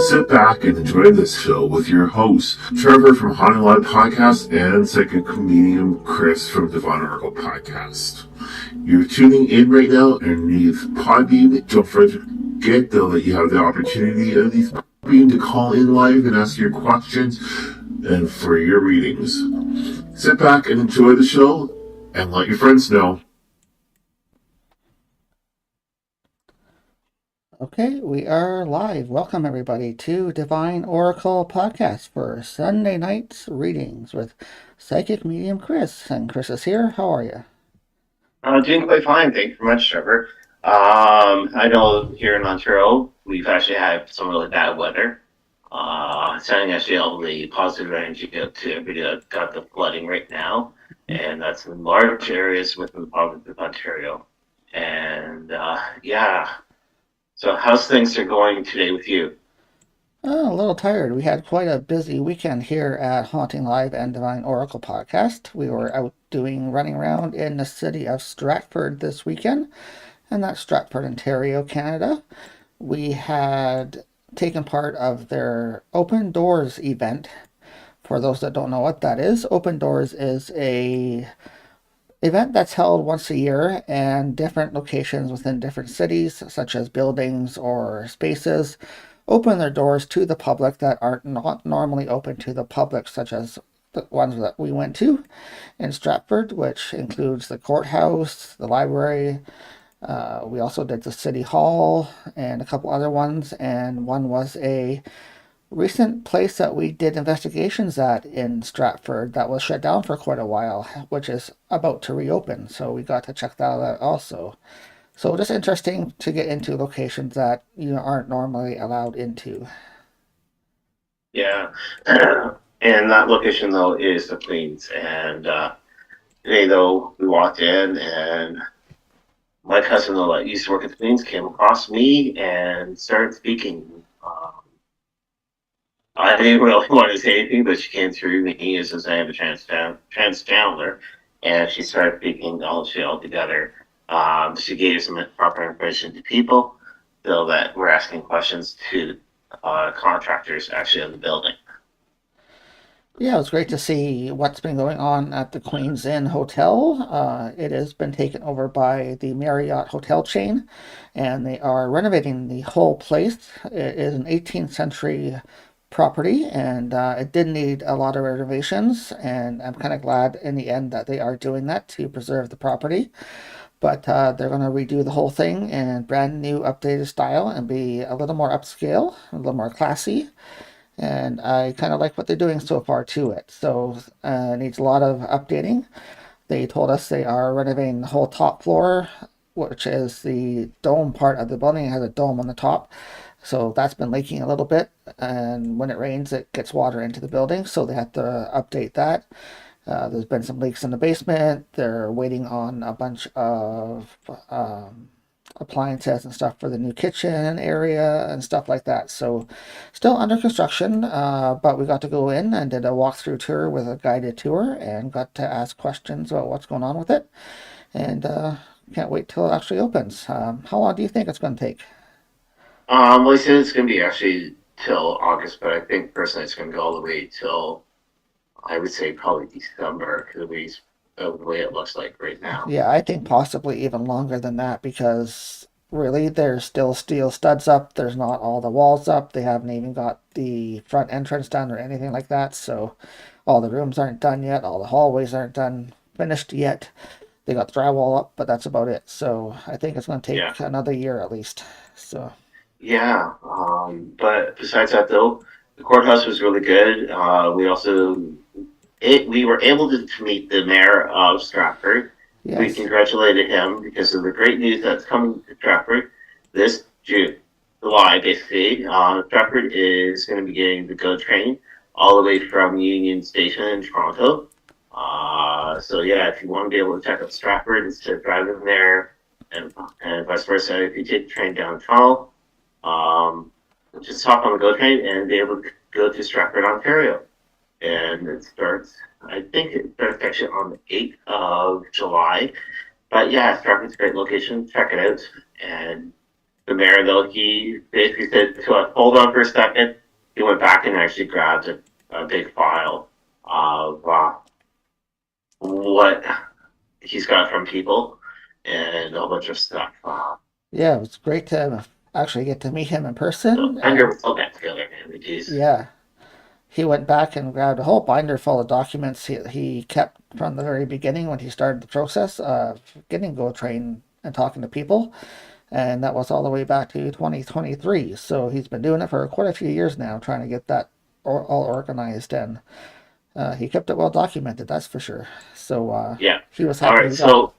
Sit back and enjoy this show with your hosts, Trevor from Haunting Live Podcast and Psychic-Medium Chris from Divine Oracle Podcast. You're tuning in right now underneath Podbean. Don't forget, though, that you have the opportunity underneath Podbean to call in live and ask your questions and for your readings. Sit back and enjoy the show and let your friends know. Okay, we are live. Welcome, everybody, to Divine Oracle Podcast for Sunday night's readings with Psychic-Medium Chris. And Chris is here. How are you? Doing quite fine. Thank you very much, Trevor. I know here in Ontario, we've actually had some really bad weather. Sending actually all the positive energy out to everybody that got the flooding right now. And that's in large areas within the province of Ontario. And yeah. So how's things are going today with you? Oh, a little tired. We had quite a busy weekend here at Haunting Live and Divine Oracle Podcast. We were out running around in the city of Stratford this weekend, and that's Stratford, Ontario, Canada. We had taken part of their Open Doors event. For those that don't know what that is, Open Doors is a event that's held once a year and different locations within different cities, such as buildings or spaces, open their doors to the public that are not normally open to the public, such as the ones that we went to in Stratford, which includes the courthouse, the library. We also did the city hall and a couple other ones, and one was a recent place that we did investigations at in Stratford that was shut down for quite a while, which is about to reopen. So we got to check that out also. So just interesting to get into locations that you aren't normally allowed into. Yeah. And that location, though, is the Queens. And today, though, we walked in and my cousin, though, that used to work at the Queens, came across me and started speaking. I didn't really want to say anything, but she came through me as I am a trans channeler, and she started speaking all together. She gave some proper information to people, so that we're asking questions to contractors actually in the building. Yeah, it was great to see what's been going on at the Queen's Inn Hotel. It has been taken over by the Marriott hotel chain, and they are renovating the whole place. It is an 18th century property, and it did need a lot of renovations, and I'm kind of glad in the end that they are doing that to preserve the property. But they're going to redo the whole thing in brand new updated style and be a little more upscale, a little more classy, and I kind of like what they're doing so far to it. So it needs a lot of updating. They told us they are renovating the whole top floor, which is the dome part of the building. It has a dome on the top. So that's been leaking a little bit, and when it rains, it gets water into the building, so they have to update that. There's been some leaks in the basement. They're waiting on a bunch of appliances and stuff for the new kitchen area and stuff like that. So still under construction, but we got to go in and did a walkthrough tour with a guided tour and got to ask questions about what's going on with it. And can't wait till it actually opens. How long do you think it's going to take? Well, he said it's going to be actually till August, but I think personally it's going to go all the way till, I would say, probably December, because of the way it looks like right now. Yeah, I think possibly even longer than that because really there's still steel studs up. There's not all the walls up. They haven't even got the front entrance done or anything like that. So all the rooms aren't done yet. All the hallways aren't done, finished yet. They got the drywall up, but that's about it. So I think it's going to take another year at least. So. Yeah, but besides that, though, the courthouse was really good. We were able to meet the mayor of Stratford. Yes. We congratulated him because of the great news that's coming to Stratford this July, basically. Stratford is going to be getting the GO train all the way from Union Station in Toronto. So yeah, if you want to be able to check out Stratford instead of driving there, and vice versa, if you take the train down Toronto, just hop on the GO train and be able to go to Stratford, Ontario. And I think it starts actually on the 8th of July. But yeah, Stratford's a great location. Check it out. And the mayor, though, he basically said to us, hold on for a second. He went back and actually grabbed a big file of what he's got from people and a whole bunch of stuff. Yeah, it was great to actually get to meet him in person. Under all that together, man. Yeah, he went back and grabbed a whole binder full of documents he kept from the very beginning when he started the process of getting Go Train and talking to people. And that was all the way back to 2023. So he's been doing it for quite a few years now, trying to get that all organized. And he kept it well documented, that's for sure. So yeah, he was all happy. right. So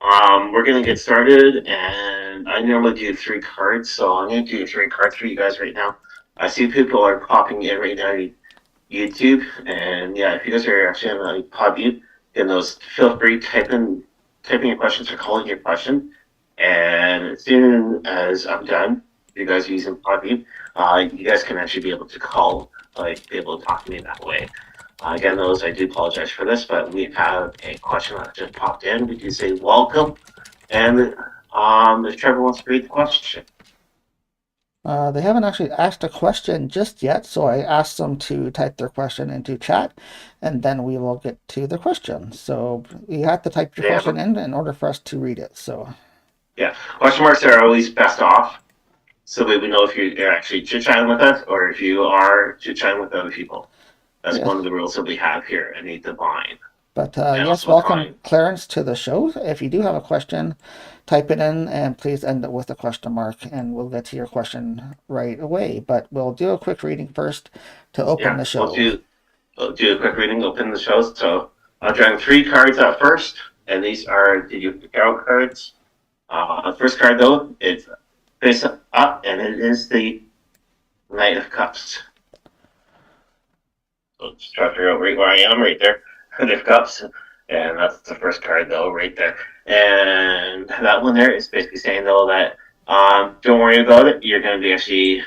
we're gonna get started, and I normally do 3 cards, so I'm gonna do 3 cards for you guys right now. I see people are popping in right now on YouTube, and yeah, if you guys are actually on Podbean, then those feel free typing your questions or calling your question. And as soon as I'm done, you guys are using Podbean, you guys can actually be able to call, like, be able to talk to me that way. Again, those, I do apologize for this, but we have a question that just popped in. We do say welcome, and if Trevor wants to read the question. They haven't actually asked a question just yet, so I asked them to type their question into chat, and then we will get to the question. So you have to type your question in order for us to read it. So yeah, question marks are always best off, so we know if you're actually chit-chatting with us or if you are chit-chatting with other people. That's one of the rules that we have here at Need Divine. But yes, welcome Clarence to the show. If you do have a question, type it in and please end it with a question mark and we'll get to your question right away. But we'll do a quick reading first to open the show. We'll do a quick reading, open the show. So I'll draw 3 cards out first, and these are the tarot cards. The first card, though, it's face up, and it is the Knight of Cups. So just try to figure out right where I am, right there. Knight of Cups, and that's the first card, though, right there. And that one there is basically saying, though, that don't worry about it. You're going to be actually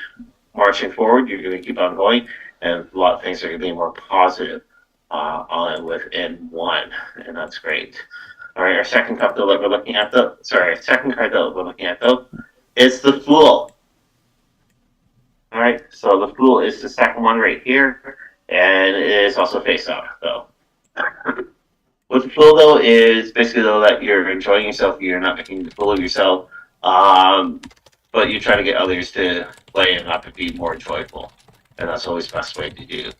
marching forward. You're going to keep on going, and a lot of things are going to be more positive all within one, and that's great. All right, our second cup that we're looking at, second card that we're looking at, though, is the Fool. All right, so the Fool is the second one right here, and it is also face up, though. What the Fool, though, is basically, though, that you're enjoying yourself, you're not making a fool of yourself, but you're trying to get others to play and not to be more joyful, and that's always the best way to do.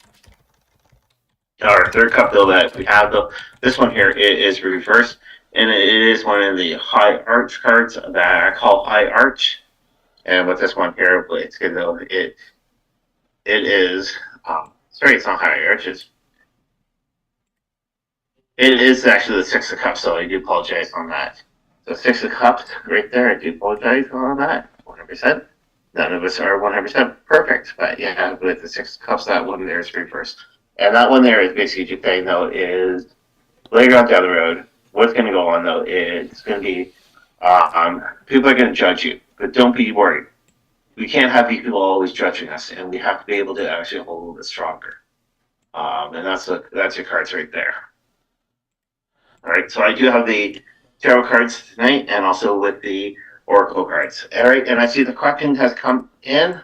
Our third cup, though, that we have, though, this one here is reversed, and it is one of the High Arch cards that I call High Arch. And with this one here, it's good, though, it is, it's not High Arch, it is actually the Six of Cups, so I do apologize on that. So 6 of Cups, right there, I do apologize on that, 100%. None of us are 100% perfect, but yeah, with the 6 of Cups, that one there is reversed. And that one there is basically just saying, though, is later on down the road, what's going to go on, though, is it's going to be people are going to judge you, but don't be worried. We can't have people always judging us, and we have to be able to actually hold a little bit stronger. And that's your cards right there. All right, so I do have the tarot cards tonight, and also with the oracle cards. All right, and I see the question has come in.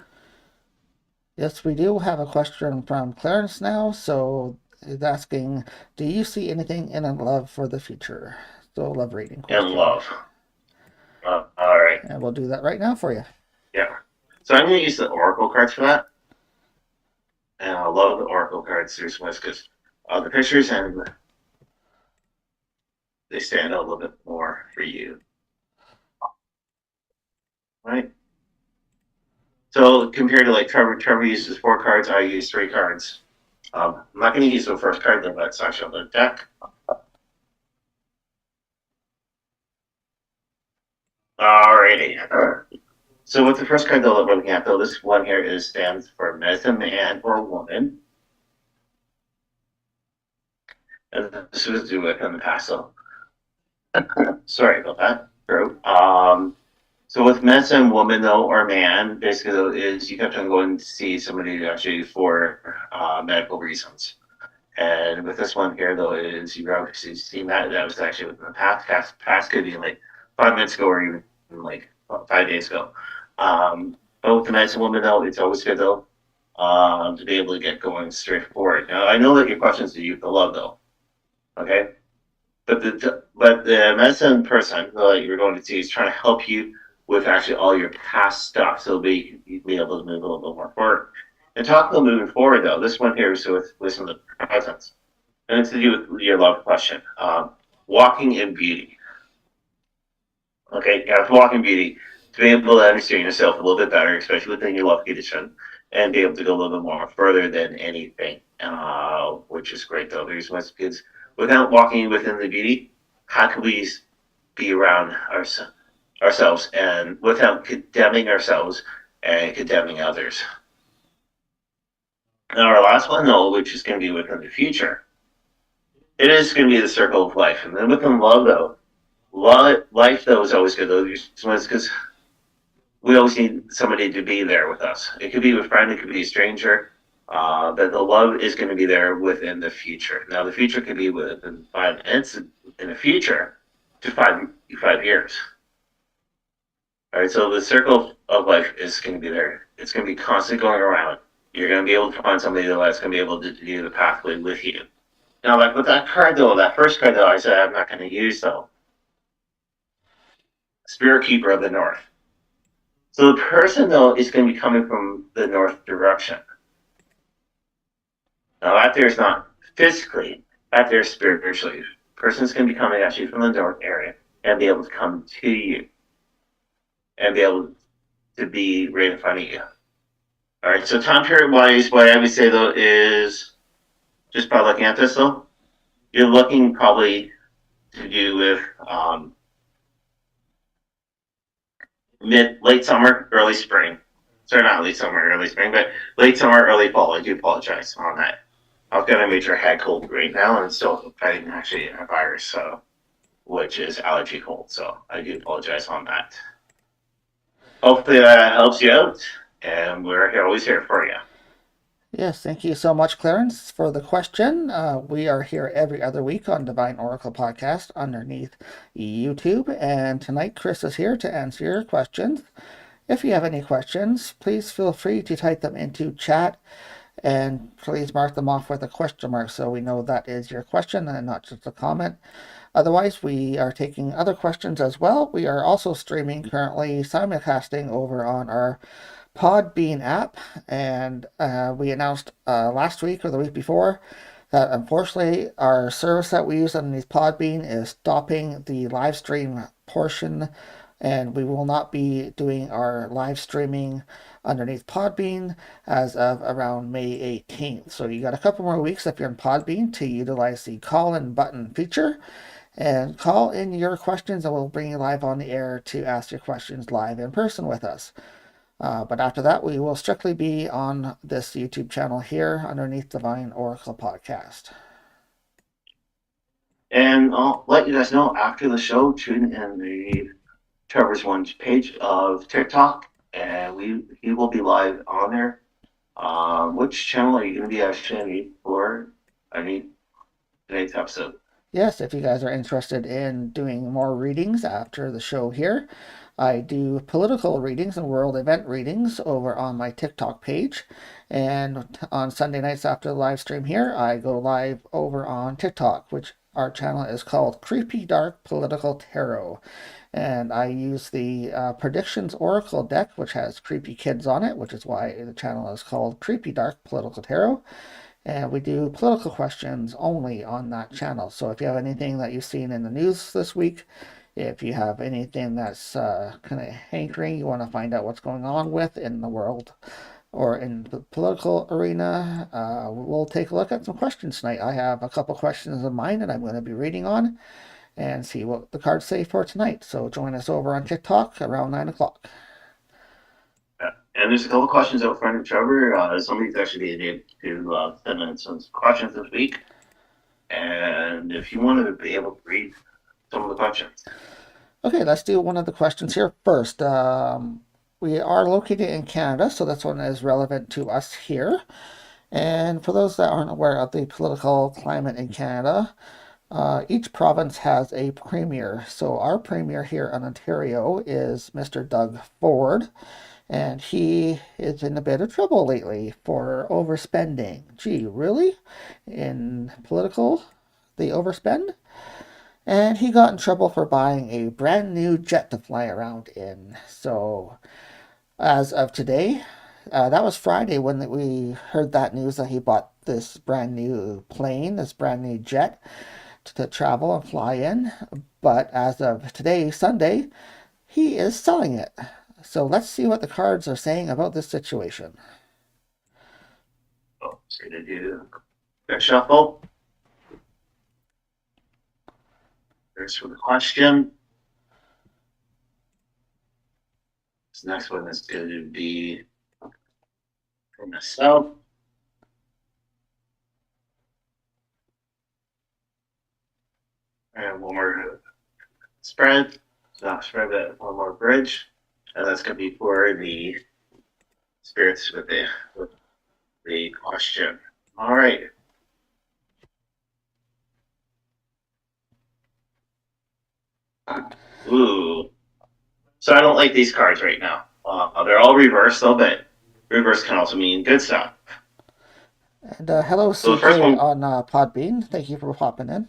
Yes, we do have a question from Clarence now. So he's asking, do you see anything in love for the future? So love reading question. In love. All right. And we'll do that right now for you. Yeah. So I'm going to use the oracle cards for that. And I love the oracle cards, seriously, because the pictures and they stand out a little bit more for you. Right? So compared to like Trevor uses 4 cards, I use 3 cards. I'm not going to use the first card, though, that's actually on the deck. Alrighty. So with the first card, though, that we're looking at, though, this one here stands for medicine man or woman. And this was due with in the past, so sorry about that. So with medicine woman, though, or man, basically, though, is you have to go and see somebody actually for medical reasons. And with this one here, though, is you've obviously seen that was actually within the past could be like 5 minutes ago or even like 5 days ago. But with the medicine woman, though, it's always good, though, to be able to get going straight forward. Now, I know that your question's to youth of love, though, okay? But the medicine person that you're going to see is trying to help you with actually all your past stuff, so you'll be able to move a little bit more forward. And talking about moving forward, though, this one here is with some of the presence, and it's to do with your love question. Walking in beauty. Okay, you have to walk in beauty to be able to understand yourself a little bit better, especially within your love condition, and be able to go a little bit more further than anything, which is great, though. There's most kids without walking within the beauty. How can we be around ourselves and without condemning ourselves and condemning others? Now, our last one, though, which is going to be within the future, it is going to be the circle of life. And then within love, though, life, though, is always good, though, because we always need somebody to be there with us. It could be a friend, it could be a stranger, but the love is going to be there within the future. Now, the future could be within 5 minutes in the future to 5 years. All right, so the circle of life is going to be there. It's going to be constantly going around. You're going to be able to find somebody that's going to be able to do the pathway with you. Now, like with that card, though, that first card, though, I said I'm not going to use, though. Spirit Keeper of the North. So the person, though, is going to be coming from the north direction. Now, that there's not physically, that there's spiritually. The person's going to be coming actually from the north area and be able to come to you and be able to be right in front of you. All right, so time period wise, what I would say, though, is just by looking at this, though, you're looking probably to do with late summer, early spring. Sorry, not late summer, early spring, but late summer, early fall. I do apologize on that. I've got a major head cold right now, and still fighting actually a virus, which is allergy cold. So I do apologize on that. Hopefully that helps you out, and we're always here for you. Yes, thank you so much, Clarence, for the question. We are here every other week on Divine Oracle Podcast underneath YouTube, and tonight Chris is here to answer your questions. If you have any questions, please feel free to type them into chat, and please mark them off with a question mark so we know that is your question and not just a comment. Otherwise, we are taking other questions as well. We are also streaming currently simulcasting over on our Podbean app, and we announced last week or the week before that unfortunately our service that we use underneath Podbean is stopping the live stream portion, and we will not be doing our live streaming underneath Podbean as of around May 18th. So you got a couple more weeks if you're in Podbean to utilize the call-in button feature and call in your questions, and we'll bring you live on the air to ask your questions live in person with us. But after that, we will strictly be on this YouTube channel here underneath Divine Oracle Podcast. And I'll let you guys know after the show, tune in the Trevor's One's page of TikTok, and he will be live on there. Which channel are you going to be actually for? Today's episode. Yes, if you guys are interested in doing more readings after the show here, I do political readings and world event readings over on my TikTok page. And on Sunday nights after the live stream here, I go live over on TikTok, which our channel is called Creepy Dark Political Tarot. And I use the Predictions Oracle deck, which has creepy kids on it, which is why the channel is called Creepy Dark Political Tarot. And we do political questions only on that channel. So if you have anything that you've seen in the news this week, if you have anything that's kind of hankering, you want to find out what's going on with in the world or in the political arena, we'll take a look at some questions tonight. I have a couple questions in mind that I'm going to be reading on and see what the cards say for tonight. So join us over on TikTok around 9 o'clock. And there's a couple of questions out front of Trevor. Somebody's actually been able to send in some questions this week. And if you wanted to be able to read some of the questions. Okay, let's do one of the questions here first. We are located in Canada, so this one is relevant to us here. And for those that aren't aware of the political climate in Canada, each province has a premier. So our premier here in Ontario is Mr. Doug Ford. and he is in a bit of trouble lately for overspending. Gee, really? In political, they overspend? And he got in trouble for buying a brand new jet to fly around in. So, as of today, that was Friday when we heard that news that he bought this brand new plane, this brand new jet to travel and fly in. But as of today, Sunday, he is selling it. So let's see what the cards are saying about this situation. Oh, so to do a shuffle. There's for the question. This next one is going to be for myself. And one more spread. Not spread, but one more bridge. And that's going to be for the spirits with the question. All right. Ooh. So I don't like these cards right now. They're all reversed, though, but reverse can also mean good stuff. And hello, So the CJ first one, on Podbean. Thank you for popping in.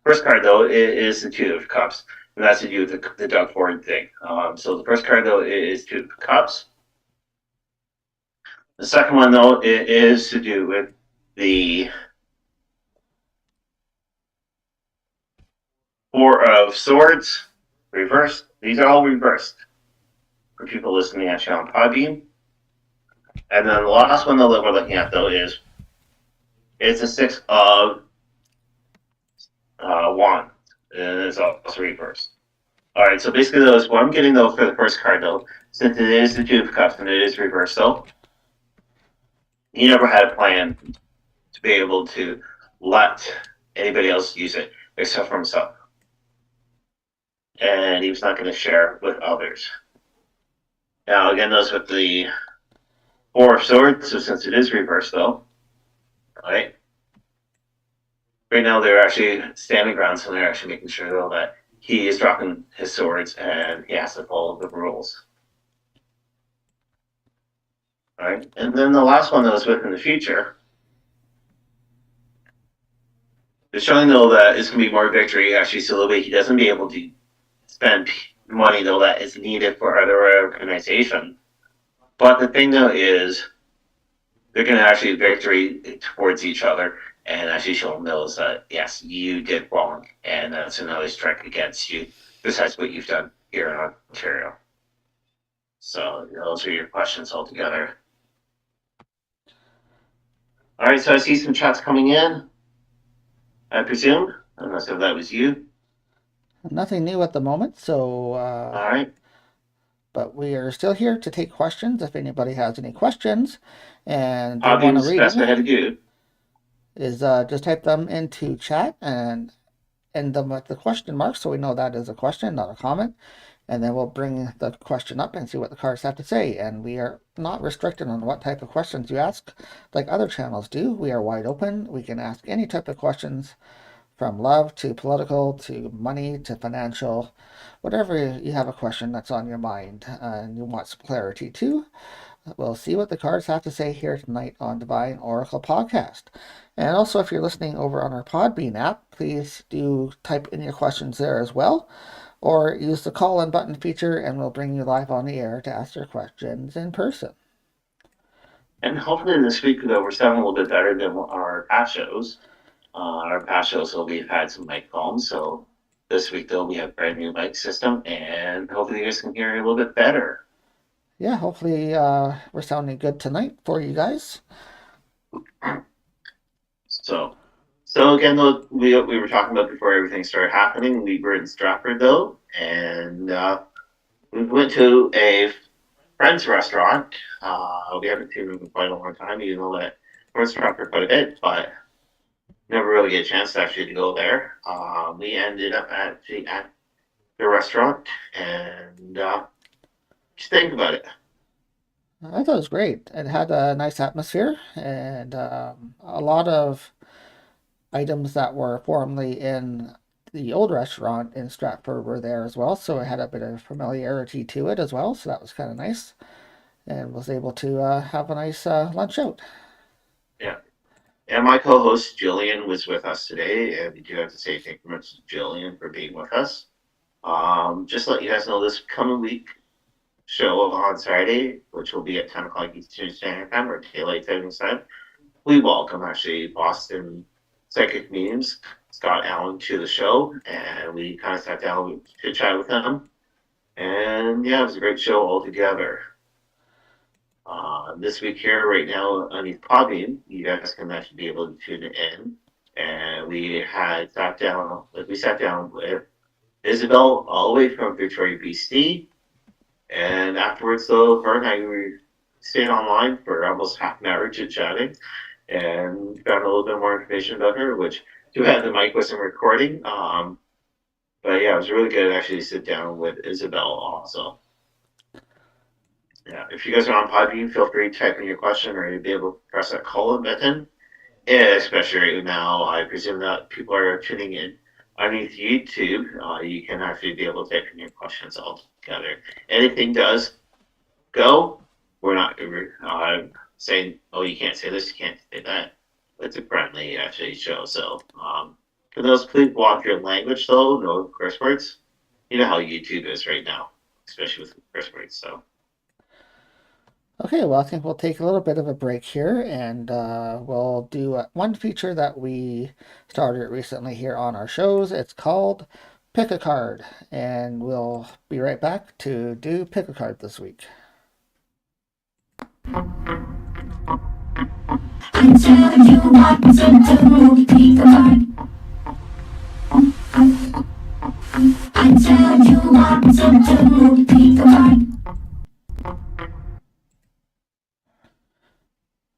first card, though, is the Two of Cups. And that's to do with the Doug Ford thing. So the first card, though, is Two of Cups. The second one, though, is to do with the Four of Swords, reversed. These are all reversed for people listening actually on Podbean. And then the last one, though, that we're looking at, though, is it's a Six of Wands. And it's also reversed. All right, so basically, though, is what I'm getting, though, for the first card, though, since it is the Two of Cups and it is reversed, though, he never had a plan to be able to let anybody else use it except for himself. And he was not going to share with others. Now, again, those with the Four of Swords, so since it is reversed, though, right? Right now, they're actually standing ground, so they're actually making sure, though, that he is dropping his swords and he has to follow the rules. All right, and then the last one that was with in the future is showing, though, that it's going to be more victory, actually, so that way he doesn't be able to spend money, though, that is needed for other organizations. But the thing, though, is they're going to actually victory towards each other and actually show them those that, yes, you did wrong, and that's another strike against you, besides what you've done here in Ontario. So those are your questions altogether. All right, so I see some chats coming in, I presume, unless if that was you. Nothing new at the moment, so All right. but we are still here to take questions if anybody has any questions and they want to Podbean's read best them. ahead of you. Is just type them into chat and end them with the question mark so we know that is a question, not a comment. And then we'll bring the question up and see what the cards have to say. And we are not restricted on what type of questions you ask like other channels do. We are wide open. We can ask any type of questions from love to political to money to financial. Whatever you have a question that's on your mind and you want some clarity to, we'll see what the cards have to say here tonight on Divine Oracle Podcast. And also, if you're listening over on our Podbean app, please do type in your questions there as well, or use the call-in button feature, and we'll bring you live on the air to ask your questions in person. And hopefully this week, though, we're sounding a little bit better than our past shows. Our past shows, so we've had some mic problems, so this week, though, we have a brand new mic system, and hopefully you guys can hear a little bit better. Yeah, hopefully we're sounding good tonight for you guys. So again, though, we were talking about before everything started happening. We were in Stratford, though, and we went to a friend's restaurant. We haven't seen them in quite a long time, even though that we're in Stratford quite a bit, but never really get a chance to actually go there. We ended up at the restaurant and just think about it. I thought it was great. It had a nice atmosphere and a lot of items that were formerly in the old restaurant in Stratford were there as well, so I had a bit of familiarity to it as well, so that was kind of nice, and was able to have a nice lunch out. Yeah. And my co-host Gillian was with us today, and we do have to say thank you very much to Gillian for being with us. Just to let you guys know, this coming week show on Saturday, which will be at 10 o'clock Eastern Standard Time or daylight savings time, we welcome actually Boston Psychic Mediums, Scott Allen, to the show, and we kind of sat down to chat with him. And yeah, it was a great show altogether. This week here, right now, underneath Podbean, you guys can actually be able to tune in. And we sat down with Isabel all the way from Victoria, BC. And afterwards, though, her and I were staying online for almost half an hour chit-chatting and found a little bit more information about her, which too bad the mic wasn't recording. But yeah, it was really good to actually sit down with Isabel also. Yeah, if you guys are on Podbean, feel free to type in your question or you'll be able to press that call-in button. Yeah, especially right now, I presume that people are tuning in underneath YouTube. You can actually be able to type in your questions all together. Anything does go. We're not saying, oh, you can't say this, you can't say that. It's a friendly actually show. So for those, please watch your language though, no curse words. You know how YouTube is right now, especially with curse words. So. Okay, well, I think we'll take a little bit of a break here, and we'll do one feature that we started recently here on our shows. It's called Pick a Card, and we'll be right back to do Pick a Card this week. Until you want to do pick a card. Until you want to do pick a card.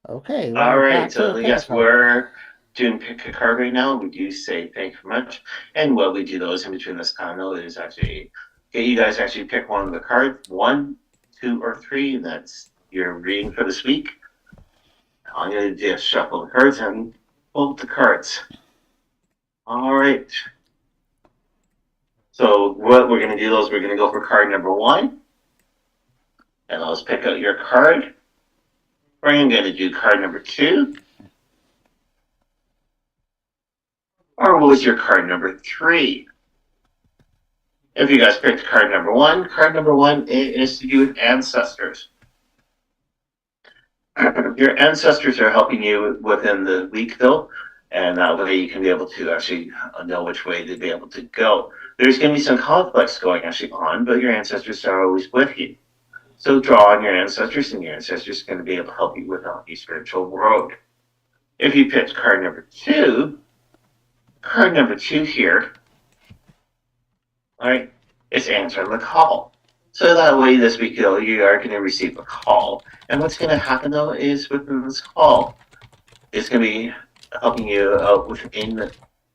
Okay. All right. So yes, we're doing pick a card right now. We do say thank you very much. And what we do though is in between this time though is actually get you guys actually pick one of the cards, 1, 2, or 3. And that's your reading for this week. I'm going to just shuffle the cards and pull the cards. All right. So what we're going to do is we're going to go for card number 1. And let's pick out your card. We're going to do card number 2. Or what was your card number 3? If you guys picked card number 1 is to do with ancestors. Your ancestors are helping you within the week, though, and that way you can be able to actually know which way to be able to go. There's going to be some conflicts going actually on, but your ancestors are always with you. So draw on your ancestors, and your ancestors are going to be able to help you with on the spiritual road. If you picked card number 2 here, all right, it's answering the call. So that way this week, you are going to receive a call. And what's going to happen, though, is within this call, it's going to be helping you out within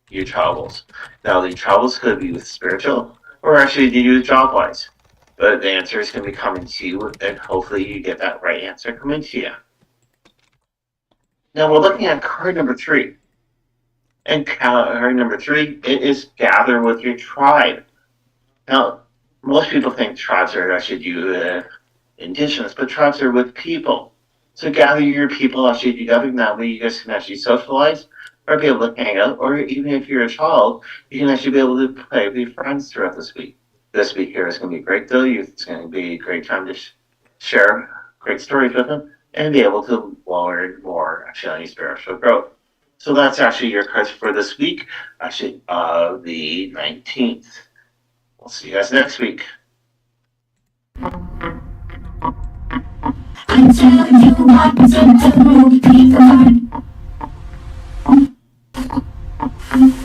your travels. Now, the travels could be with spiritual or actually to do with job-wise. But the answer is going to be coming to you, and hopefully you get that right answer coming to you. Now, we're looking at card number 3. And card number 3, it is gather with your tribe. Now, most people think tribes are actually due Indigenous, but tribes are with people. So gather your people actually together, and that way you guys can actually socialize or be able to hang out, or even if you're a child, you can actually be able to play with your friends throughout this week. This week here is going to be great, though. It's going to be a great time to share great stories with them and be able to learn more actually on your spiritual growth. So that's actually your cards for this week, actually the 19th. We'll see you guys next week. Until you want to do pick a card.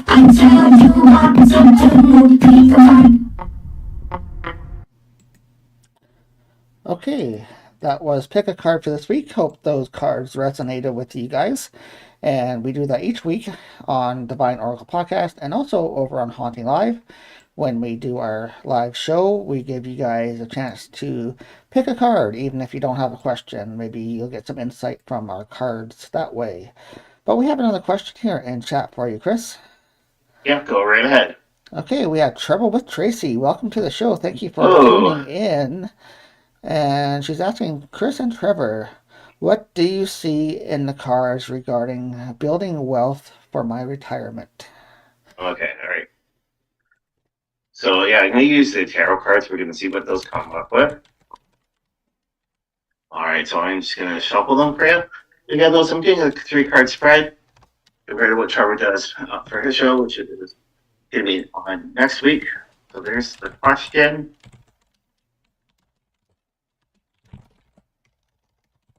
Until you want to do pick a card. Okay, that was Pick a Card for this week. Hope those cards resonated with you guys. And we do that each week on Divine Oracle Podcast and also over on Haunting Live. When we do our live show, we give you guys a chance to pick a card, even if you don't have a question. Maybe you'll get some insight from our cards that way. But we have another question here in chat for you, Chris. Yeah, go right ahead. Okay, we have Trouble with Tracy. Welcome to the show. Thank you for Oh, tuning in. And she's asking Chris and Trevor, what do you see in the cards regarding building wealth for my retirement? okay, all right. So yeah, I'm gonna use the tarot cards. We're gonna see what those come up with. All right, so I'm just gonna shuffle them for you. Again, those I'm doing a 3-card spread compared to what Trevor does for his show, which is gonna be on next week. So there's the question.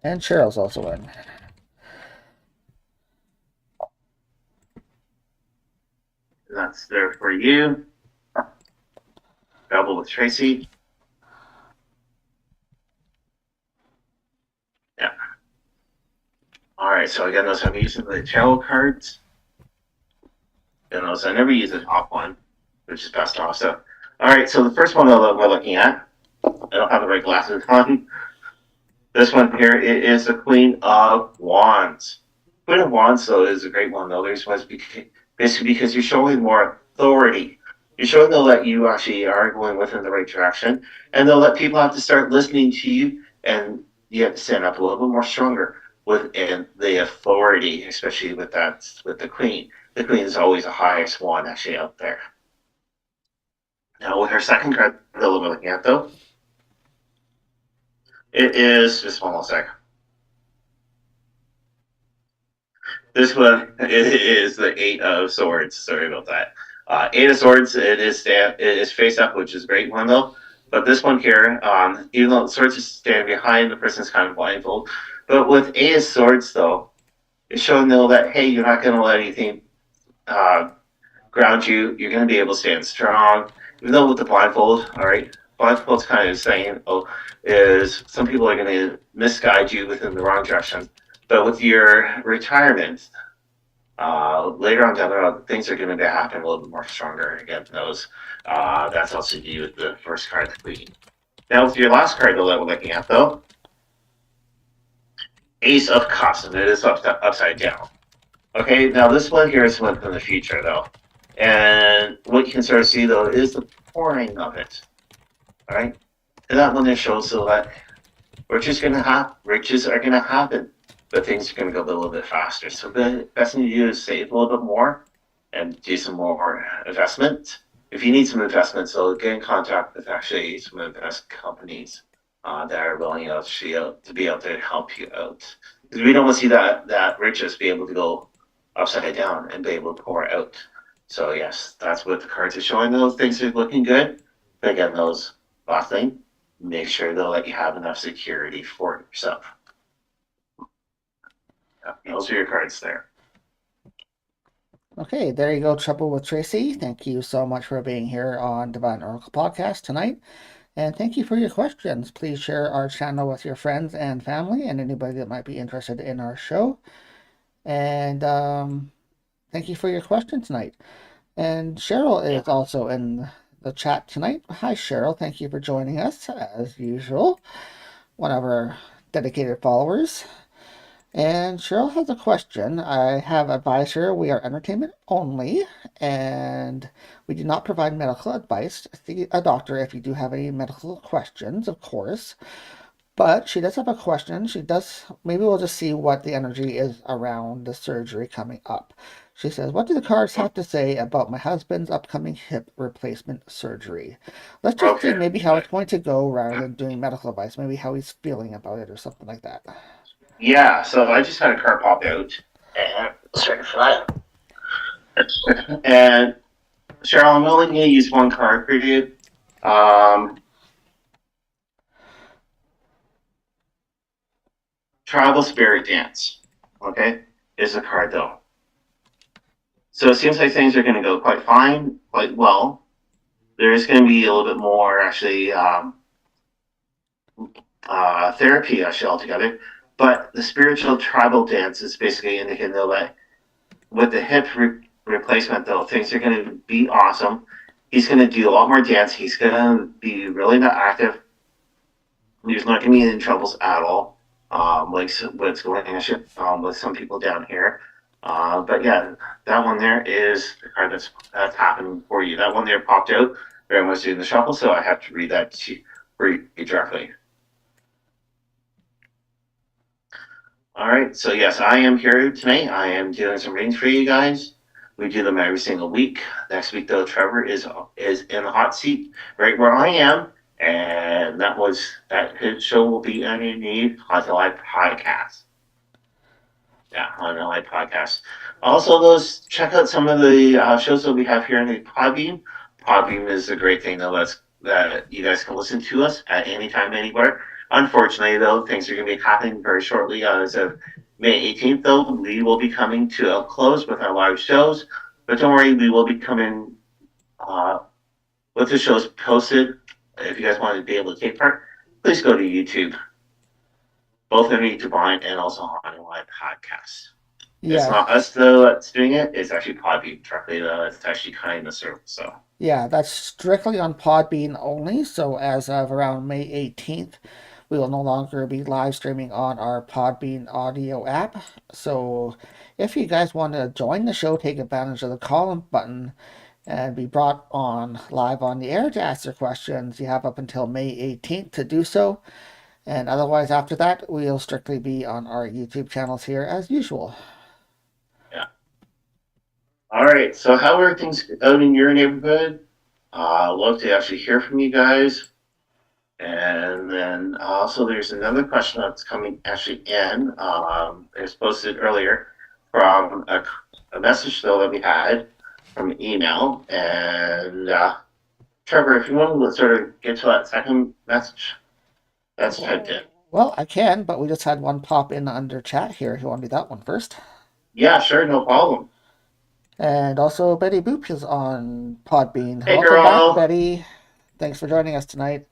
And Cheryl's also in. That's there for you. Double with Tracy. Yeah. All right, so again, those I'm using the tarot cards. And those I never use the top one, which is best off. So, all right, so the first one that we're looking at, I don't have the right glasses on. This one here it is the Queen of Wands. Queen of Wands, though, is a great one, though. There's basically because you're showing more authority. You're showing though that you actually are going within the right direction, and they'll let people have to start listening to you, and you have to stand up a little bit more stronger within the authority, especially with that with the Queen. The Queen is always the highest one actually out there. Now, with her second card that we're looking at, though, it is just one more second. This one is the Eight of Swords. Sorry about that. Eight of Swords. It is face up, which is a great one though. But this one here, even though the swords is standing behind, the person's kind of blindfold. But with Eight of Swords though, it's showing though that hey, you're not going to let anything ground you. You're going to be able to stand strong, even though with the blindfold. All right, blindfold's kind of saying, is some people are going to misguide you within the wrong direction. But with your retirement, later on down the road, things are going to happen a little bit more stronger. Again, that's also to do with the first card, the Queen. Now, with your last card that we're looking at, though, Ace of Cups, and it is upside down. Okay, now this one here is one from the future, though. And what you can sort of see, though, is the pouring of it. All right? And that one there shows so that riches are going to happen, but things are going to go a little bit faster. So the best thing to do is save a little bit more and do some more investment. If you need some investment, so get in contact with actually some investment companies that are willing to be out there to help you out. Because we don't want to see that riches be able to go upside down and be able to pour out. So yes, that's what the cards are showing. Those things are looking good. But again, those last thing, make sure though that you have enough security for yourself. Those are your cards there. Okay, there you go, Trouble with Tracy. Thank you so much for being here on Divine Oracle Podcast tonight. And thank you for your questions. Please share our channel with your friends and family and anybody that might be interested in our show. And thank you for your question tonight. And Cheryl is also in the chat tonight. Hi, Cheryl. Thank you for joining us, as usual. One of our dedicated followers. And Cheryl has a question. I have advised her we are entertainment only, and we do not provide medical advice. See a doctor if you do have any medical questions, of course. But she does have a question. Maybe we'll just see what the energy is around the surgery coming up. She says, what do the cards have to say about my husband's upcoming hip replacement surgery? Let's just see maybe how it's going to go rather than doing medical advice, maybe how he's feeling about it or something like that. Yeah, so I just had a card pop out. And sorry for that. And Cheryl, I'm only going to use one card for you. Tribal Spirit Dance, okay, is a card though. So it seems like things are going to go quite fine, quite well. There is going to be a little bit more actually therapy actually altogether. But the spiritual tribal dance is basically indicating though that with the hip replacement though, things are going to be awesome. He's going to do a lot more dance. He's going to be really not active. He's not going to be in troubles at all. Like what's going on with some people down here. But yeah, that one there is the card that's happening for you. That one there popped out very much in the shuffle, so I have to read that for you directly. All right, so yes, I am here tonight. I am doing some readings for you guys. We do them every single week. Next week, though, Trevor is in the hot seat right where I am, and his show will be underneath Haunted Live Podcast. Yeah, Haunted Live Podcast. Also, those check out some of the shows that we have here in the Podbean. Podbean is a great thing, though. That you guys can listen to us at any time, anywhere. Unfortunately, though, things are going to be happening very shortly. As of May 18th, though, we will be coming to a close with our live shows. But don't worry, we will be coming with the shows posted. If you guys want to be able to take part, please go to YouTube. Both underneath Divine and also on Live Podcast. It's not us, though, that's doing it. It's actually Podbean directly, though. It's actually kind of the service, so. Yeah, that's strictly on Podbean only. So as of around May 18th, we will no longer be live streaming on our Podbean audio app. So if you guys want to join the show, take advantage of the call-in button and be brought on live on the air to ask your questions, you have up until May 18th to do so. And otherwise, after that, we'll strictly be on our YouTube channels here as usual. Yeah. All right. So how are things out in your neighborhood? Love to actually hear from you guys. And then also there's another question that's coming actually in. It was posted earlier from a message though that we had from email. And Trevor, if you want to sort of get to that second message, that's typed in. Well, I can, but we just had one pop in under chat here. You want to do that one first? Yeah, sure, no problem. And also, Betty Boop is on Podbean. Hey, Welcome girl. back, Betty. Thanks for joining us tonight.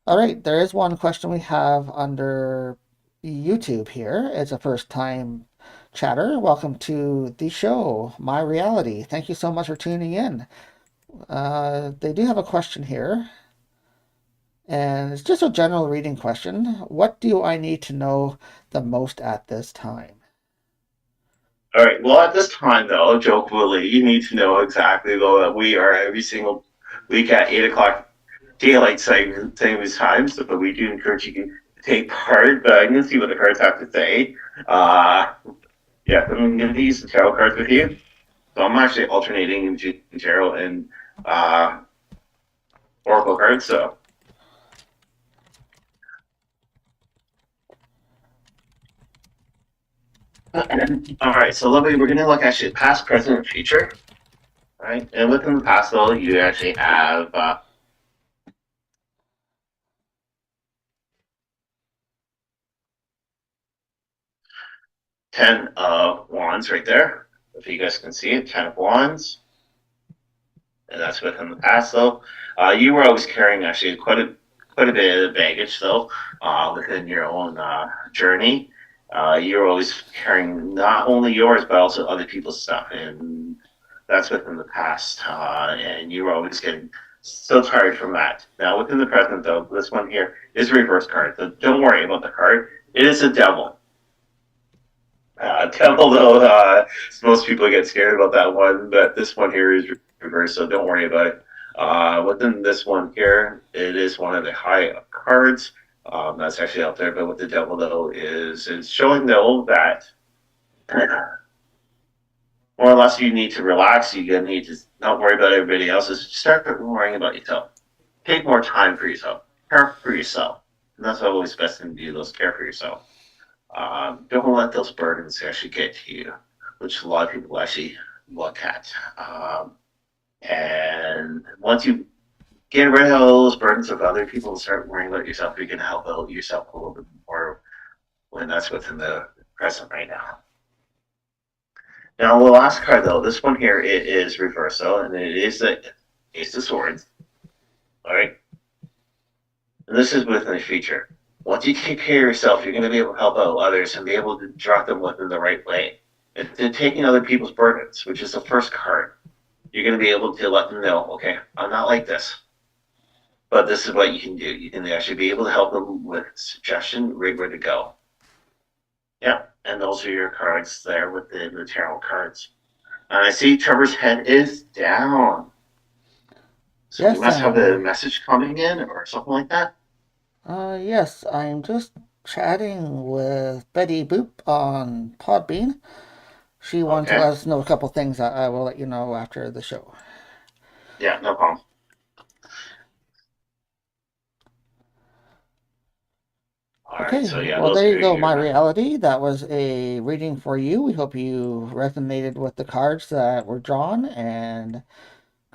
All right, there is one question we have under YouTube here. It's a first-time chatter. Welcome to the show, My Reality. Thank you so much for tuning in. They do have a question here. And it's just a general reading question. What do I need to know the most at this time? All right. Well, at this time, though, jokingly, you need to know exactly, though, that we are every single week at 8 o'clock daylight savings time. So, but we do encourage you to take part. But I'm going to see what the cards have to say. Yeah, I'm going to use the tarot cards with you. So I'm actually alternating between tarot and oracle cards. So. All right, so lovely. We're going to look actually at past, present, and future. All right, and within the past, though, you actually have 10 of Wands right there. If you guys can see it, 10 of Wands. And that's within the past, though. You were always carrying actually quite a bit of baggage, though, within your own journey. You're always carrying not only yours, but also other people's stuff. And that's within the past. And you were always getting so tired from that. Now, within the present, though, this one here is a reverse card. So don't worry about the card. It is a devil. Devil, though, most people get scared about that one, but this one here is reverse, so don't worry about it. Within this one here, it is one of the high cards that's actually out there, but with the devil, though, is showing, though, that more or less you need to relax, you need to not worry about everybody else, just start worrying about yourself. Take more time for yourself, care for yourself, and that's always best thing to do, those care for yourself. Don't let those burdens actually get to you, which a lot of people actually look at. And once you get rid of all those burdens of other people and start worrying about yourself, you can help out yourself a little bit more when that's within the present right now. Now, the last card, though, this one here, it is reversal, and it is the Ace of Swords. All right? And this is within the future. Once you take care of yourself, you're going to be able to help out others and be able to drop them within the right way. And taking other people's burdens, which is the first card, you're going to be able to let them know, okay, I'm not like this, but this is what you can do. You can actually be able to help them with suggestion, right where to go. Yeah, And those are your cards there within the tarot cards. And I see Trevor's head is down. So we Yes, must have a message coming in or something like that. yes, I'm just chatting with Betty Boop on Podbean. She wanted to Okay. let us know a couple things that I will let you know after the show. Yeah, no problem. All right. Okay, So yeah, well, those there you are go, your my messages. reality. That was a reading for you. We hope you resonated with the cards that were drawn and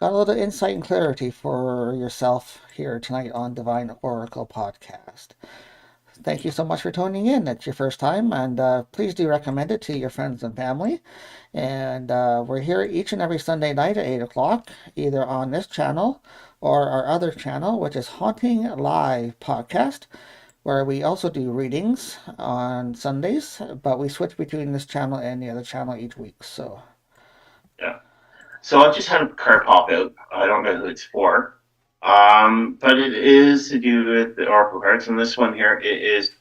got a little insight and clarity for yourself here tonight on Divine Oracle Podcast. Thank you so much for tuning in. It's your first time, and please do recommend it to your friends and family. And we're here each and every Sunday night at 8 o'clock, either on this channel or our other channel, which is Haunting Live Podcast, where we also do readings on Sundays, but we switch between this channel and the other channel each week. So, Yeah. So I just had a card pop out. I don't know who it's for. But it is to do with the Oracle cards. And this one here it is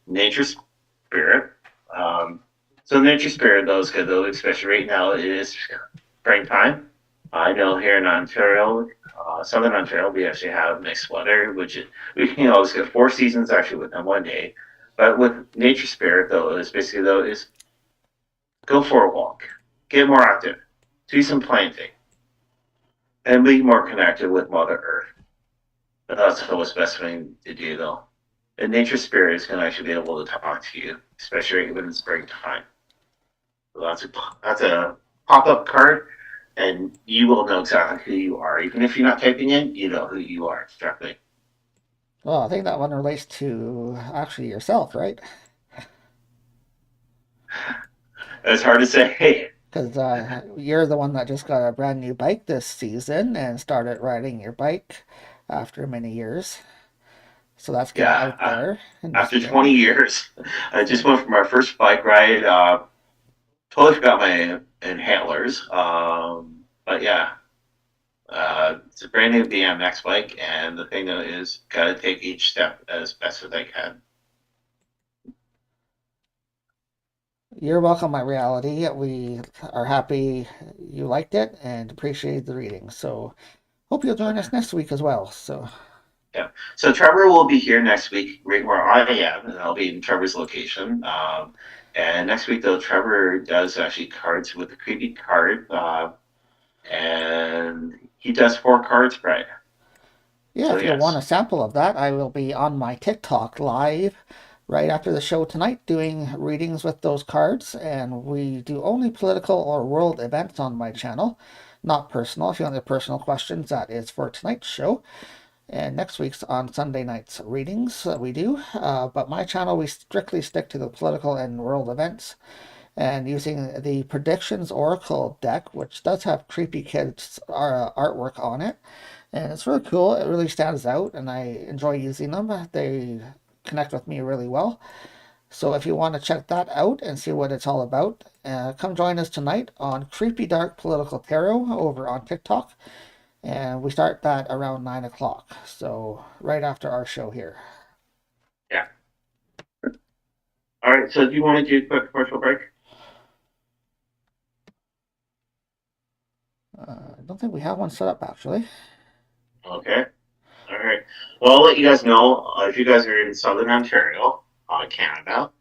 Nature Spirit. Um, so Nature Spirit, though, is good, though, especially right now. It is springtime. I know here in Ontario, Southern Ontario, we actually have mixed weather, which is, we can always get 4 seasons actually within one day. But with Nature Spirit, though, is basically, though, is go for a walk, get more active, do some planting and be more connected with Mother Earth. But that's always the best thing to do, though. And nature spirits can actually be able to talk to you, especially even in springtime. So that's a pop up card, and you will know exactly who you are. Even if you're not typing in, you know who you are directly. well, I think that one relates to actually yourself, right? It's hard to say. Because you're the one that just got a brand new bike this season and started riding your bike after many years. So that's getting Yeah, out there in the after spring. 20 years, I just went for my first bike ride. Totally forgot my inhalers. But yeah, it's a brand new BMX bike, and the thing though is, gotta take each step as best as I can. You're welcome, my reality. We are happy you liked it and appreciate the reading. So hope you'll join Okay. us next week as well. So Yeah. So Trevor will be here next week, right where I am, and I'll be in Trevor's location. And next week, though, Trevor does actually cards with a creepy card, and he does 4 card spread. yeah, So if you'll want yes. a sample of that, I will be on my TikTok live right after the show tonight doing readings with those cards. And we do only political or world events on my channel, not personal. If you want the personal questions, that is for tonight's show. And next week's on Sunday night's readings that we do. But my channel, we strictly stick to the political and world events and using the Predictions Oracle deck, which does have creepy kids artwork on it. And it's really cool. It really stands out, and I enjoy using them. They connect with me really well. So if you want to check that out and see what it's all about, come join us tonight on Creepy Dark Political Tarot over on TikTok. And we start that around 9 o'clock. So right after our show here. Yeah. All right. So do you want to do a quick commercial break? I don't think we have one set up actually. Okay. All right. Well, I'll let you guys know if you guys are in Southern Ontario, Canada.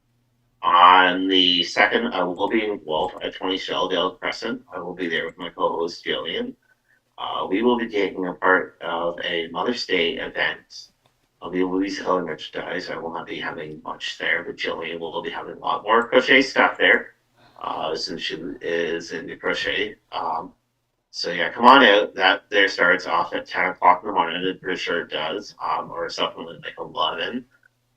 On the 2nd, I will be in Guelph at 20 Shelldale Crescent. I will be there with my co-host Gillian. We will be taking a part of a Mother's Day event. We will be selling merchandise. I will not be having much there, but Gillian will be having a lot more crochet stuff there since she is into crochet. So yeah, come on out. That there starts off at 10 o'clock in the morning. I'm pretty sure it does, or something like 11.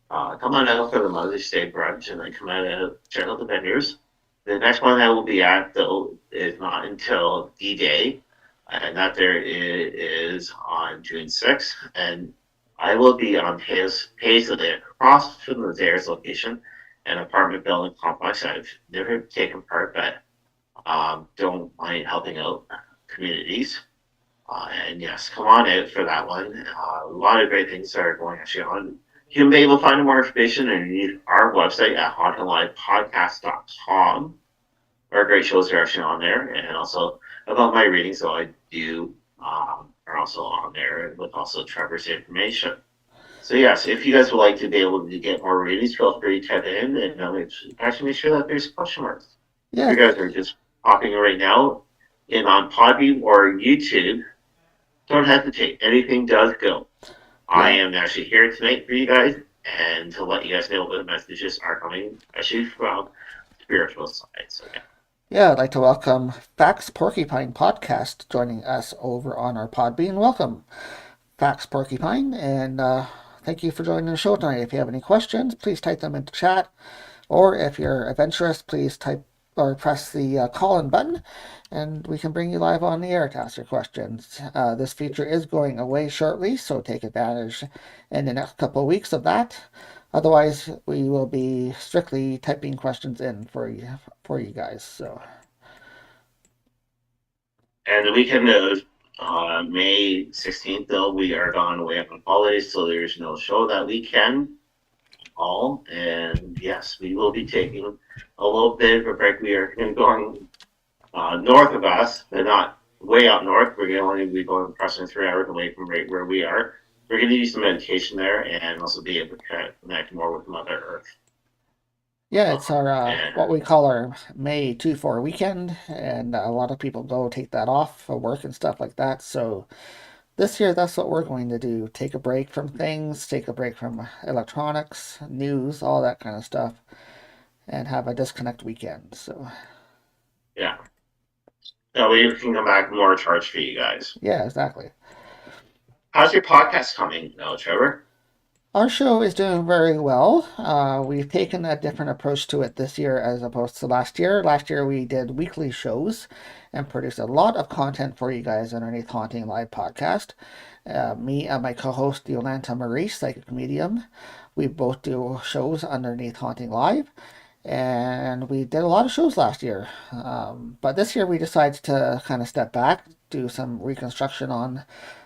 Come on out for the Mother's Day brunch and then come out and check out the vendors. The next one I will be at, though, is not until D-Day, and that there is on June 6th. And I will be on Paisley across from the Dares location, an apartment building complex. I've never taken part, but don't mind helping out communities. And yes, come on out for that one. A lot of great things are going actually on You can be able to find more information on our website at hauntinglivepodcast.com. Our great shows are actually on there, and also about my readings, so I do are also on there with also Trevor's information. So yes, if you guys would like to be able to get more readings, feel free to type it in, and actually make sure that there's question marks. Yeah. If you guys are just popping right now in on Podbean or YouTube, don't hesitate. Anything does go. Yeah. I am actually here tonight for you guys, and to let you guys know what the messages are coming, actually from spiritual side. So yeah. Yeah, I'd like to welcome Fax Porcupine Podcast joining us over on our Podbean. Welcome, Fax Porcupine, and thank you for joining the show tonight. If you have any questions, please type them into chat, or if you're adventurous, please type or press the call-in button, and we can bring you live on the air to ask your questions. This feature is going away shortly, so take advantage in the next couple of weeks of that. Otherwise, we will be strictly typing questions in for you guys. So, and the weekend of May 16th, though, we are gone away on holidays, so there's no show that weekend. And yes, we will be taking a little bit of a break. We are going north of us, but not way up north. We're going to be going approximately 3 hours away from right where we are. We're going to do some meditation there and also be able to connect more with Mother Earth. Yeah, it's our what we call our May 2-4 weekend, and a lot of people go take that off for work and stuff like that. So this year, that's what we're going to do. Take a break from things, take a break from electronics, news, all that kind of stuff, and have a disconnect weekend. So yeah. So we can come back more charged for you guys. Yeah, exactly. How's your podcast coming now, Trevor? Our show is doing very well. We've taken a different approach to it this year as opposed to last year. Last year we did weekly shows and produced a lot of content for you guys underneath Haunting Live Podcast. Me and my co-host Yolanta Marie, Psychic-Medium, we both do shows underneath Haunting Live. And we did a lot of shows last year. But this year we decided to kind of step back, do some reconstruction on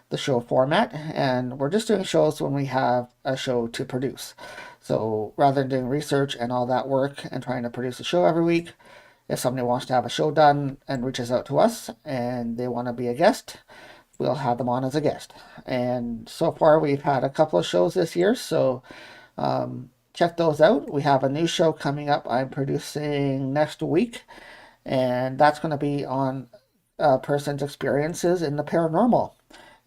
the show format, and we're just doing shows when we have a show to produce. So rather than doing research and all that work and trying to produce a show every week, if somebody wants to have a show done and reaches out to us and they want to be a guest, we'll have them on as a guest. And so far we've had a couple of shows this year, so check those out. We have a new show coming up I'm producing next week, and that's going to be on a person's experiences in the paranormal.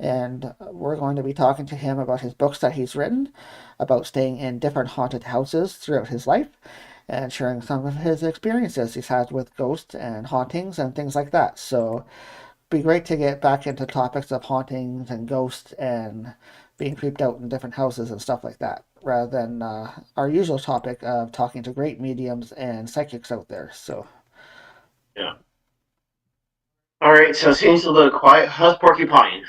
And we're going to be talking to him about his books that he's written, about staying in different haunted houses throughout his life, and sharing some of his experiences he's had with ghosts and hauntings and things like that. So it'd be great to get back into topics of hauntings and ghosts and being creeped out in different houses and stuff like that, rather than our usual topic of talking to great mediums and psychics out there. So, yeah. All right, so it seems a little quiet. How's Porcupine?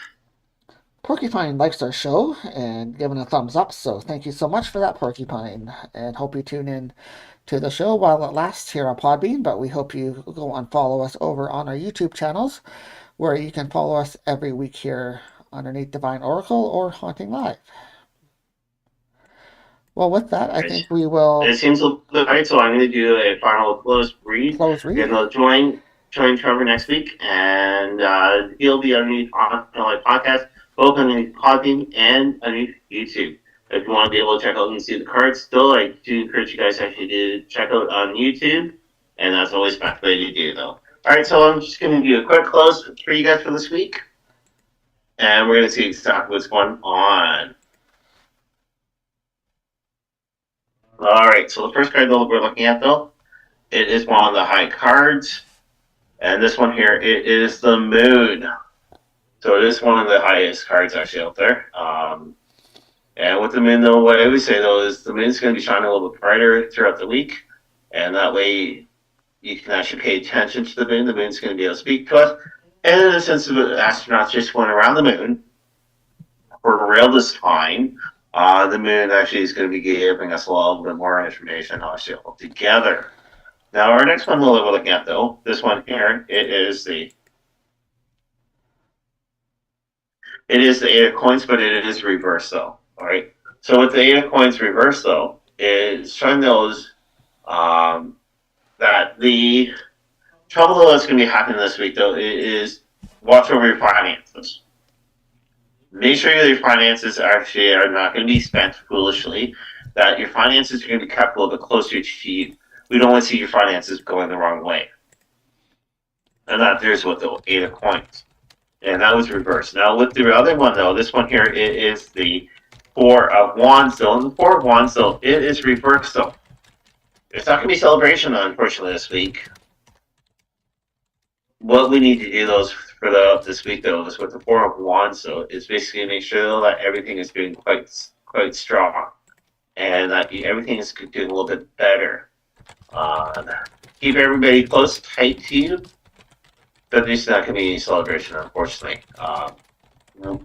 Porcupine likes our show and giving a thumbs up, so thank you so much for that, Porcupine, and hope you tune in to the show while it lasts here on Podbean, but we hope you go and follow us over on our YouTube channels, where you can follow us every week here underneath Divine Oracle or Haunting Live. Well, with that, I think we will... It seems a little right, so I'm going to do a final close read. And I'll join Trevor next week, and he'll be underneath Haunting Live Podcast, both underneath Podbean and underneath YouTube. If you want to be able to check out and see the cards, still, I do encourage you guys actually to check out on YouTube, and that's always the best way to do, though. All right, so I'm just going to do a quick close for you guys for this week, and we're going to see exactly what's going on. All right, so the first card that we're looking at, though, it is one of the high cards, and this one here, it is the Moon. So it is one of the highest cards actually out there. And with the Moon, though, what I always say, though, is the Moon's going to be shining a little bit brighter throughout the week, and that way you can actually pay attention to the Moon. The Moon's going to be able to speak to us. And in the sense of astronauts just going around the Moon for real this time, the Moon actually is going to be giving us a little bit more information actually all together. Now, our next one we'll be looking at, though, this one here, it is the Eight of Coins, but it is reversed, though. All right. So with the 8 of coins reverse, though, it's showing those that the trouble that's going to be happening this week, though, is watch over your finances. Make sure your finances actually are not going to be spent foolishly, that your finances are going to be kept a little bit closer to you. We don't want to see your finances going the wrong way. And that there's what the 8 of coins. And that was reversed. Now with the other one, though, this one here is the 4 of wands, though. And the 4 of wands, though, it is reversed, though. It's not going to be celebration, unfortunately, this week. What we need to do for this week, though, is with the 4 of wands, though, is basically make sure that everything is doing quite strong, and that everything is doing a little bit better. Keep everybody close, tight to you, but there's not going to be any celebration, unfortunately.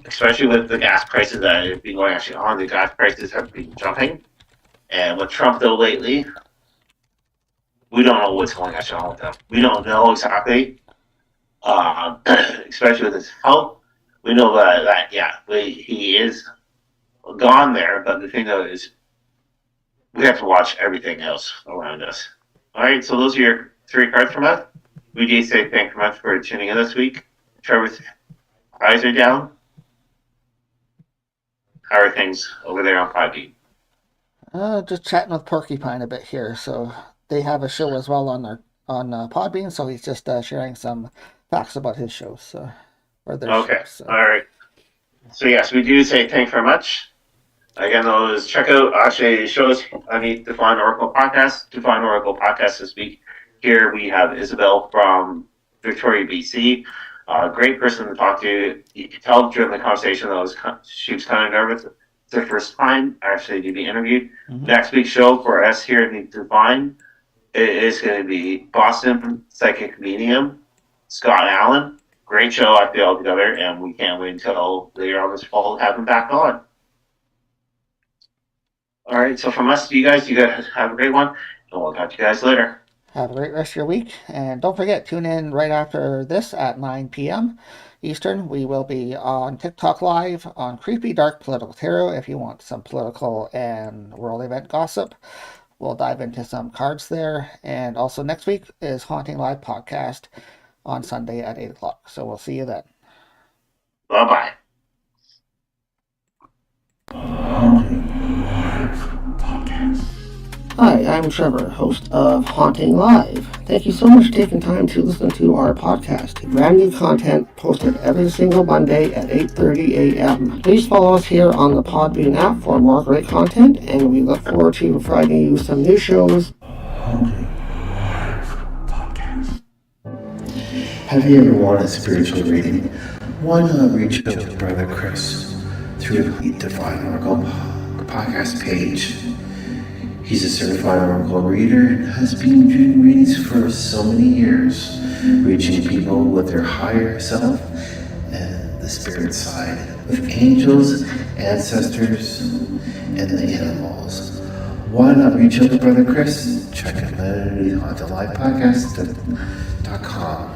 Especially with the gas prices that have been going actually on, the gas prices have been jumping, and with Trump, though, lately, we don't know what's going on with them. We don't know exactly. Especially with his health, we know that he is gone there. But the thing though is, we have to watch everything else around us. All right, so those are your 3 cards from us. We do say thank you much for tuning in this week. Trevor's eyes are down. How are things over there on Podbean? Just chatting with Porcupine a bit here. So they have a show as well on Podbean. So he's just sharing some facts about his shows, or their shows. So. All right. So yes, we do say thanks very much. Again, those check out actually shows underneath Divine Oracle Podcast. Divine Oracle Podcast this week. Here we have Isabel from Victoria, BC. Great person to talk to. You could tell during the conversation that she was kind of nervous. It's her first time actually to be interviewed. Mm-hmm. Next week's show for us here in the Divine is going to be Boston Psychic-Medium Scott Allen. Great show, I feel, all together, and we can't wait until later on this fall to have him back on. All right, so from us to you guys have a great one, and we'll talk to you guys later. Have a great rest of your week, and don't forget, tune in right after this at 9 p.m. Eastern. We will be on TikTok Live on Creepy Dark Political Tarot if you want some political and world event gossip. We'll dive into some cards there, and also next week is Haunting Live Podcast on Sunday at 8 o'clock. So we'll see you then. Bye-bye. Hi, I'm Trevor, host of Haunting Live. Thank you so much for taking time to listen to our podcast. Brand new content posted every single Monday at 8:30 a.m. Please follow us here on the Podbean app for more great content, and we look forward to providing you some new shows. Have you ever wanted a spiritual reading? Why not reach out to Brother Chris through the Divine Oracle podcast page? He's a certified oracle reader and has been doing readings for so many years, reaching people with their higher self and the spirit side, with angels, ancestors, and the animals. Why not reach out to Brother Chris? Check him out at hauntinglivepodcast.com.